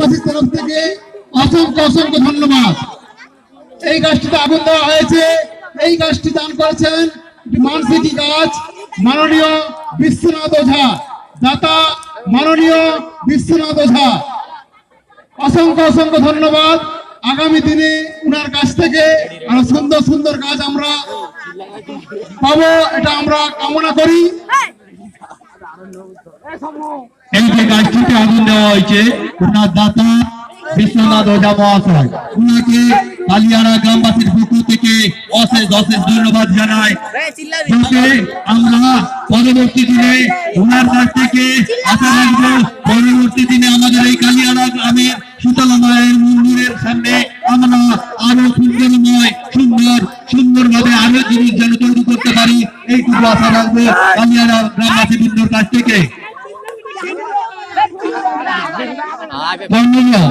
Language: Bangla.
গ্রামবাসীর তরফ থেকে অসংখ্য অসংখ্য ধন্যবাদ। এই গাছটিতে আগুন দেওয়া হয়েছে, এই গাছটি দান করেছেন মানসিকী গাছ মাননীয় বিশ্বনাথ ওঝা, দাতা মাননীয় বিশ্বনাথ ওঝা। অসংখ্য অসংখ্য ধন্যবাদ। আগামী দিনে উনার কাছ থেকে আরো সুন্দর সুন্দর কাজ আমরা পাবো, এটা আমরা কামনা করি। এই যে গাছটিতে আগুন দেওয়া হয়েছে ওনার দাতা বিশ্বনাথ ওঝা মহাশয়, উনাকে কালিয়াড়া গ্রামবাসীর পক্ষ থেকে অশেষ অশেষ ধন্যবাদ জানাই। আমরা পরবর্তী দিনে ওনার কাছ থেকে আশা রাখবো পরবর্তী দিনে আমাদের এই কালিয়াড়া গ্রামের শীতলা মায়ের মন্দিরের সামনে আমরা আরো সুন্দরভাবে আরো জিনিস যেন তৈরি করতে পারি, এইটুকু আশা রাখবো কালিয়াড়া গ্রামবাসী বৃন্দর কাছ থেকে। পনেরো